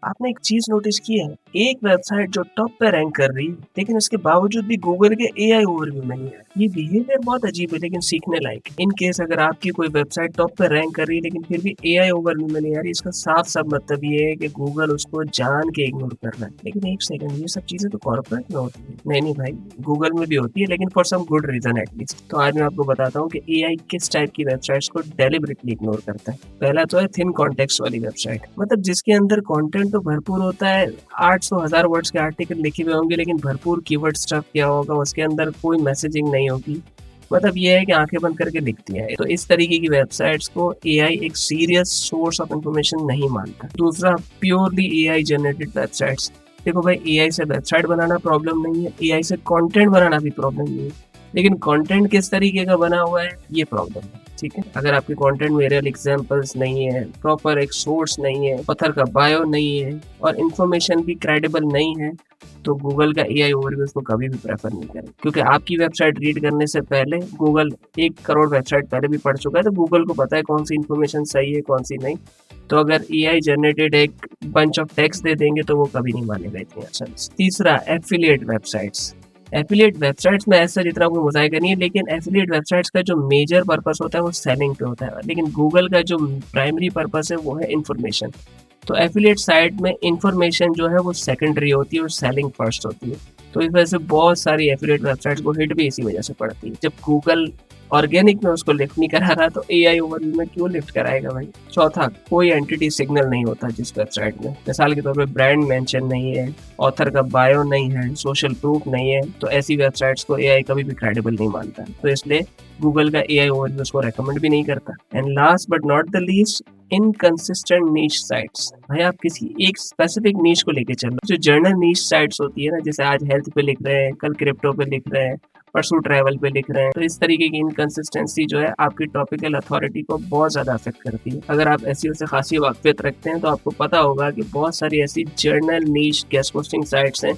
आपने एक चीज नोटिस की है, एक वेबसाइट जो टॉप पे रैंक कर रही है लेकिन उसके बावजूद भी गूगल के एआई ओवरव्यू में नहीं है। ये बिहेवियर बहुत अजीब है लेकिन सीखने लायक है। इन केस अगर आपकी कोई वेबसाइट टॉप पे रैंक कर रही है लेकिन फिर भी एआई ओवरव्यू में नहीं आ रही, इसका साफ साफ मतलब ये है कि गूगल उसको जान के इग्नोर कर रहा है। लेकिन एक सेकंड, ये सब चीजें तो कॉर्पोरेट में होती है। नहीं नहीं भाई, गूगल में भी होती है लेकिन for some good reason at least. तो आज मैं आपको बताता हूँ कि एआई किस टाइप की वेबसाइट्स को डेलिबरेटली इग्नोर करता है। पहला तो है थिन कॉन्टेक्स्ट वाली वेबसाइट, मतलब जिसके अंदर कंटेंट तो भरपूर होता है, 800,000 वर्ड्स के आर्टिकल लिखे हुए होंगे लेकिन भरपूर कीवर्ड स्टफ किया होगा, उसके अंदर कोई मैसेजिंग नहीं होगी। मतलब ये है कि आंखें बंद करके लिखती है। तो इस तरीके की वेबसाइट्स को एआई एक सीरियस सोर्स ऑफ इंफॉर्मेशन नहीं मानता। दूसरा, प्योरली एआई जनरेटेड वेबसाइट्स। देखो भाई, एआई से वेबसाइट बनाना प्रॉब्लम नहीं है, एआई से कंटेंट बनाना भी प्रॉब्लम नहीं है, लेकिन कंटेंट किस तरीके का बना हुआ है ये प्रॉब्लम है। ठीक है, अगर आपके कंटेंट में रियल एग्जांपल्स नहीं है, प्रॉपर एक सोर्स नहीं है, पत्थर का बायो नहीं है और इन्फॉर्मेशन भी क्रेडिबल नहीं है, तो गूगल का एआई ओवरव्यू उसको कभी भी प्रेफर नहीं करें। क्योंकि आपकी वेबसाइट रीड करने से पहले गूगल 1 करोड़ वेबसाइट पहले भी पढ़ चुका है, तो गूगल को पता है कौन सी इन्फॉर्मेशन सही है कौन सी नहीं। तो अगर एआई जनरेटेड एक बंच ऑफ टेक्स्ट दे देंगे तो वो कभी नहीं मानेगा इतनी आसानी से। तीसरा, एफिलिएट वेबसाइट्स। एफिलिएट वेबसाइट्स में ऐसा इतना कोई मुजाहिदा नहीं है, लेकिन एफिलिएट वेबसाइट्स का जो मेजर पर्पस होता है वो सेलिंग पे होता है, लेकिन गूगल का जो प्राइमरी पर्पस है वो है इन्फॉर्मेशन। तो एफिलिएट साइट में इंफॉर्मेशन जो है वो सेकेंडरी होती है और सेलिंग फर्स्ट होती है। तो इस वजह से बहुत सारी एफिलिएट वेबसाइट्स को हिट भी इसी वजह से पड़ती है। जब गूगल ऑर्गेनिक में उसको लिफ्ट नहीं करा रहा तो एआई ओवरव्यू में क्यों लिफ्ट कराएगा भाई। चौथा, कोई एंटिटी सिग्नल नहीं होता जिस वेबसाइट में। मिसाल के तौर पे ब्रांड मेंशन नहीं है, ऑथर का बायो नहीं है, सोशल प्रूफ नहीं है, तो ऐसी वेबसाइट्स को एआई कभी भी क्रेडिबल नहीं मानता। तो इसलिए गूगल का एआई ओवरव्यू उसको रेकमेंड भी नहीं करता। And last but not the least, inconsistent niche sites. भाई आप किसी एक स्पेसिफिक नीश को लेके चलो। जो जर्नल नीश साइट्स होती है ना, जैसे आज हेल्थ पे लिख रहे हैं, कल क्रिप्टो पे लिख रहे हैं, परसों ट्रैवल पे लिख रहे हैं, तो इस तरीके की इनकंसिस्टेंसी जो है आपकी टॉपिकल अथॉरिटी को बहुत ज्यादा अफेक्ट करती है। अगर आप एसईओ से खासी वाकफियत रखते हैं तो आपको पता होगा कि बहुत सारी ऐसी जर्नल नीश गेस्ट पोस्टिंग साइट्स हैं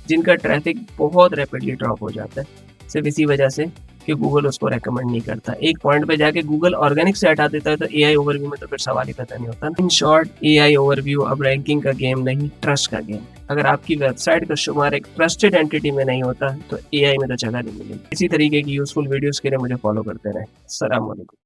जिनका ट्रैफिक बहुत रैपिडली ड्रॉप हो जाता है, सिर्फ इसी वजह से कि गूगल उसको रेकमेंड नहीं करता। एक पॉइंट पे जाके गूगल ऑर्गेनिक से हटा देता है तो एआई ओवरव्यू में तो फिर सवाल ही पैदा नहीं होता। इन शॉर्ट, एआई ओवरव्यू अब रैंकिंग का गेम नहीं, ट्रस्ट का गेम। अगर आपकी वेबसाइट का शुमार एक ट्रस्टेड एंटिटी में नहीं होता तो एआई में तो जगह नहीं मिलेगी। इसी तरीके की यूजफुल वीडियोस के लिए मुझे फॉलो करते रहें। अस्सलाम वालेकुम।